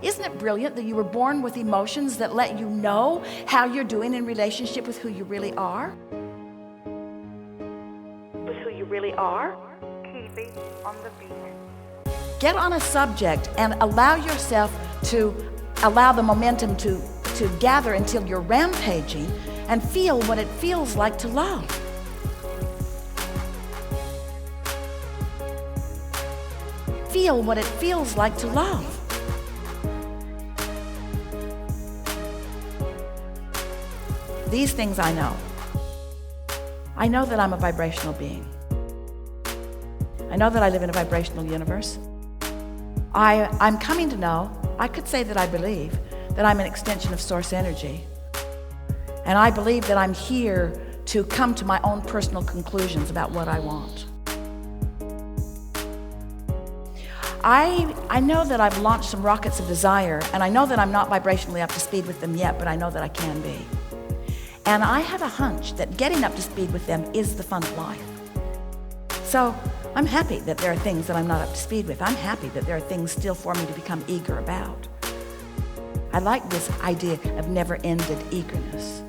Isn't it brilliant that you were born with emotions that let you know how you're doing in relationship with who you really are? With who you really are? Keeping on the beat. Get on a subject and allow yourself to allow the momentum to gather until you're rampaging and feel what it feels like to love. Feel what it feels like to love. These things I know. I know that I'm a vibrational being. I know that I live in a vibrational universe. I'm coming to know, I could say that I believe, that I'm an extension of source energy. And I believe that I'm here to come to my own personal conclusions about what I want. I know that I've launched some rockets of desire, and I know that I'm not vibrationally up to speed with them yet, but I know that I can be. And I have a hunch that getting up to speed with them is the fun of life. So I'm happy that there are things that I'm not up to speed with. I'm happy that there are things still for me to become eager about. I like this idea of never-ended eagerness.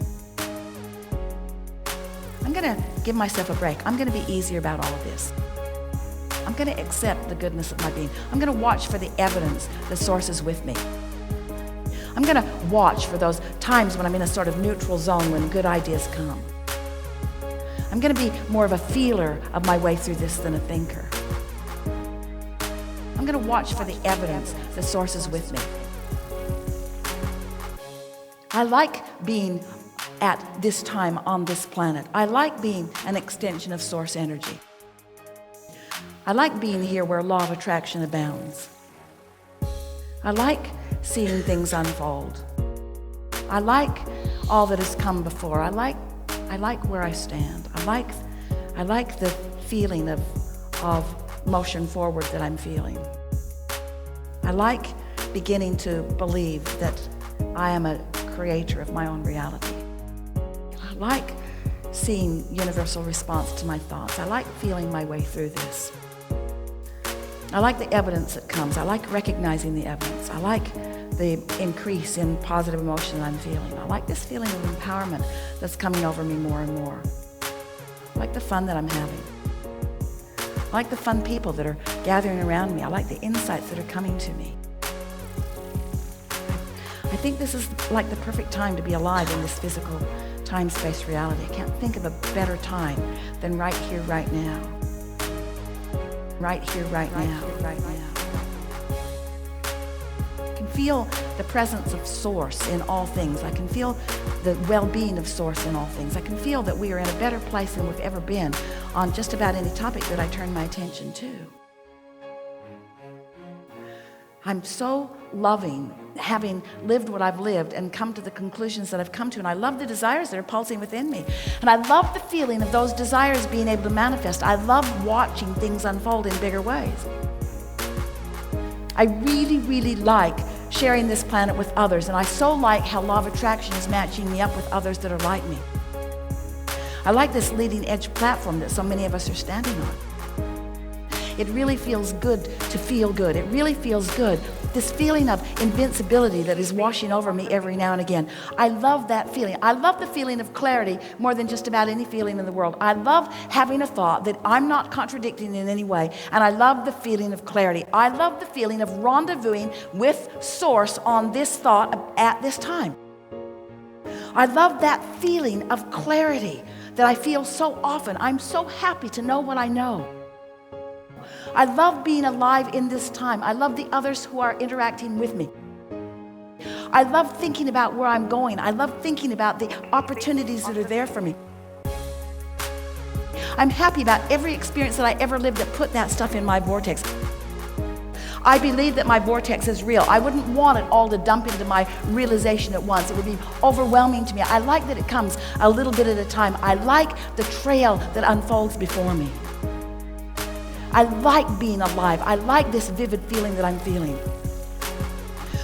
I'm going to give myself a break. I'm going to be easier about all of this. I'm going to accept the goodness of my being. I'm going to watch for the evidence the source is with me. I'm going to watch for those times when I'm in a sort of neutral zone when good ideas come. I'm going to be more of a feeler of my way through this than a thinker. I'm going to watch for the evidence the source is with me. I like being at this time on this planet. I like being an extension of source energy. I like being here where law of attraction abounds. I like seeing things unfold. I like all that has come before. I like where I stand. I like the feeling of motion forward that I'm feeling. I like beginning to believe that I am a creator of my own reality. I like seeing universal response to my thoughts. I like feeling my way through this. I like the evidence that comes. I like recognizing the evidence. I like the increase in positive emotion that I'm feeling. I like this feeling of empowerment that's coming over me more and more. I like the fun that I'm having. I like the fun people that are gathering around me. I like the insights that are coming to me. I think this is like the perfect time to be alive in this physical time-space reality. I can't think of a better time than right here, right now. Right here, right now. Right now. I can feel the presence of source in all things. I can feel the well-being of source in all things. I can feel that we are in a better place than we've ever been on just about any topic that I turn my attention to. I'm so loving having lived what I've lived and come to the conclusions that I've come to, and I love the desires that are pulsing within me, and I love the feeling of those desires being able to manifest. I love watching things unfold in bigger ways. I really, really like sharing this planet with others, and I so like how law of attraction is matching me up with others that are like me. I like this leading edge platform that so many of us are standing on. It really feels good to feel good. It really feels good. This feeling of invincibility that is washing over me every now and again. I love that feeling. I love the feeling of clarity more than just about any feeling in the world. I love having a thought that I'm not contradicting in any way. And I love the feeling of clarity. I love the feeling of rendezvousing with source on this thought at this time. I love that feeling of clarity that I feel so often. I'm so happy to know what I know. I love being alive in this time. I love the others who are interacting with me. I love thinking about where I'm going. I love thinking about the opportunities that are there for me. I'm happy about every experience that I ever lived that put that stuff in my vortex. I believe that my vortex is real. I wouldn't want it all to dump into my realization at once. It would be overwhelming to me. I like that it comes a little bit at a time. I like the trail that unfolds before me. I like being alive. I like this vivid feeling that I'm feeling.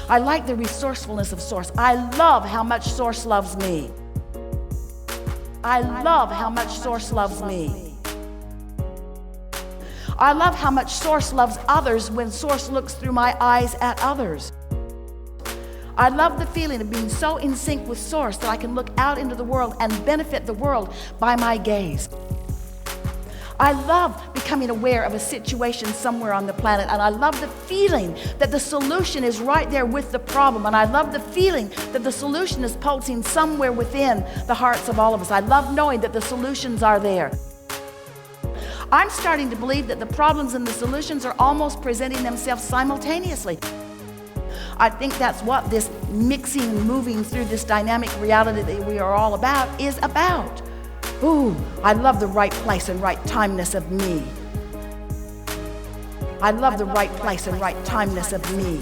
I like the resourcefulness of source. I love how much source loves me. I love how much source loves me. I love how much source loves others when source looks through my eyes at others. I love the feeling of being so in sync with Source that I can look out into the world and benefit the world by my gaze. I love becoming aware of a situation somewhere on the planet, and I love the feeling that the solution is right there with the problem, and I love the feeling that the solution is pulsing somewhere within the hearts of all of us. I love knowing that the solutions are there. I'm starting to believe that the problems and the solutions are almost presenting themselves simultaneously. I think that's what this mixing, moving through this dynamic reality that we are all about is about. Ooh, I love the right place and right timeness of me. I love the right place and right timeness of me.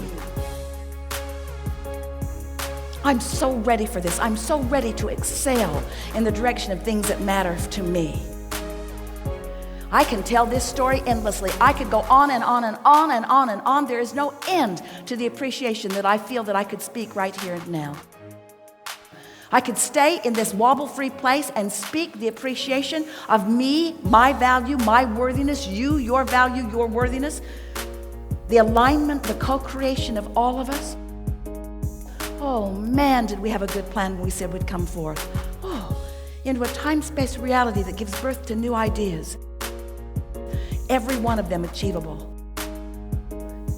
I'm so ready for this. I'm so ready to excel in the direction of things that matter to me. I can tell this story endlessly. I could go on and on and on and on and on. There is no end to the appreciation that I feel that I could speak right here and now. I could stay in this wobble-free place and speak the appreciation of me, my value, my worthiness, you, your value, your worthiness, the alignment, the co-creation of all of us. Oh man, did we have a good plan when we said we'd come forth. Oh, into a time-space reality that gives birth to new ideas. Every one of them achievable.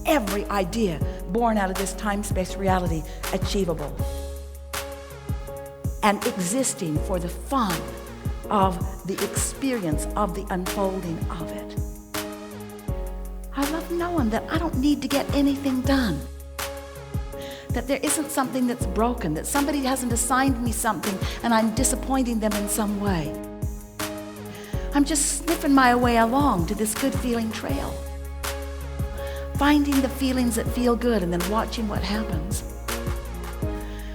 Every idea born out of this time-space reality achievable. And existing for the fun of the experience of the unfolding of it. I love knowing that I don't need to get anything done. That there isn't something that's broken, that somebody hasn't assigned me something and I'm disappointing them in some way. I'm just sniffing my way along to this good feeling trail. Finding the feelings that feel good and then watching what happens.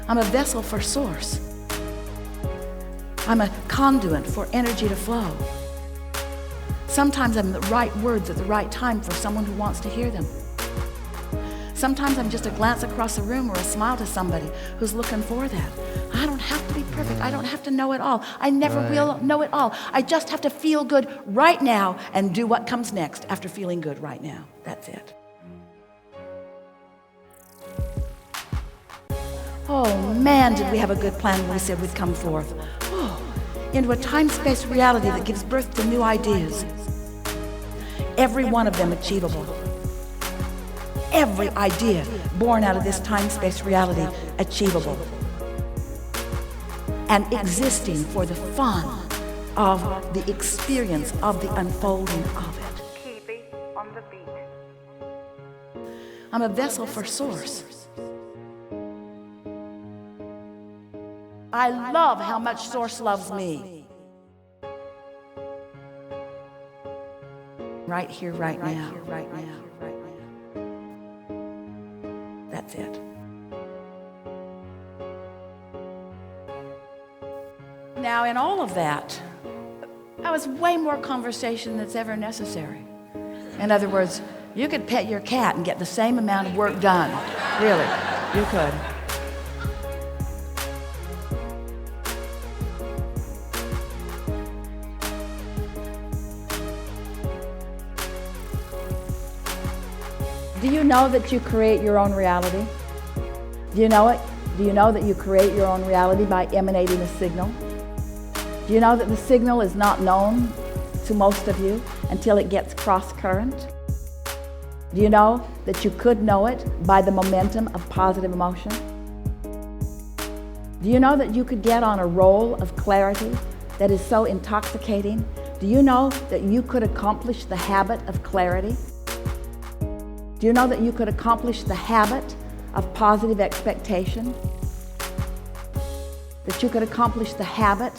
I'm a vessel for Source. I'm a conduit for energy to flow. Sometimes I'm the right words at the right time for someone who wants to hear them. Sometimes I'm just a glance across the room or a smile to somebody who's looking for that. I don't have to be perfect. I don't have to know it all. I never will know it all. I just have to feel good right now and do what comes next after feeling good right now. That's it. Oh man, did we have a good plan when we said we'd come forth. Oh, into a time-space reality that gives birth to new ideas. Every one of them achievable. Every idea born out of this time-space reality achievable. And existing for the fun of the experience of the unfolding of it. Keeping on the beat. I'm a vessel for Source. I love how much Source loves me. Right here, right now. That's it. Now, in all of that, that was way more conversation that's ever necessary. In other words, you could pet your cat and get the same amount of work done. Really, you could. Do you know that you create your own reality? Do you know it? Do you know that you create your own reality by emanating a signal? Do you know that the signal is not known to most of you until it gets cross-current? Do you know that you could know it by the momentum of positive emotion? Do you know that you could get on a roll of clarity that is so intoxicating? Do you know that you could accomplish the habit of clarity? Do you know that you could accomplish the habit of positive expectation? That you could accomplish the habit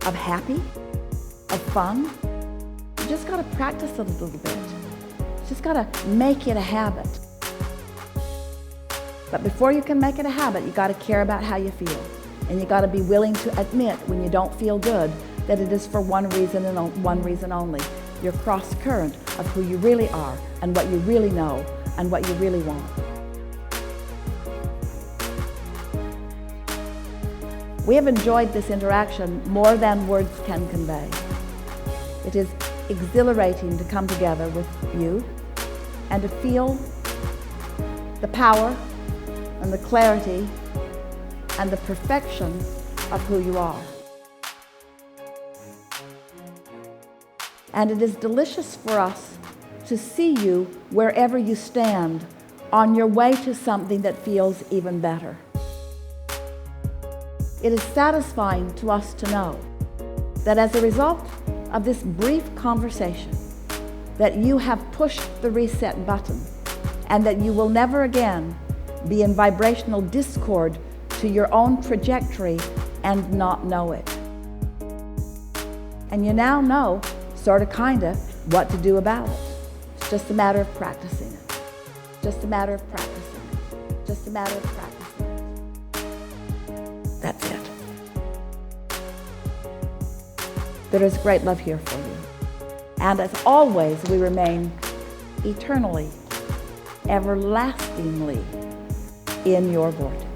of happy, of fun? You just got to practice it a little bit. You just got to make it a habit. But before you can make it a habit, you got to care about how you feel. And you got to be willing to admit when you don't feel good that it is for one reason and one reason only. Your cross current of who you really are and what you really know and what you really want. We have enjoyed this interaction more than words can convey. It is exhilarating to come together with you and to feel the power and the clarity and the perfection of who you are. And it is delicious for us to see you wherever you stand on your way to something that feels even better. It is satisfying to us to know that as a result of this brief conversation, that you have pushed the reset button and that you will never again be in vibrational discord to your own trajectory and not know it. And you now know, sort of, kinda, what to do about it. It's just a matter of practicing it. Just a matter of practicing it. Just a matter of practicing it. That's it. There is great love here for you. And as always, we remain eternally, everlastingly in your vortex.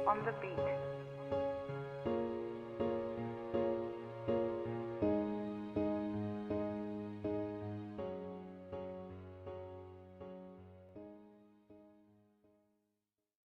On the beat.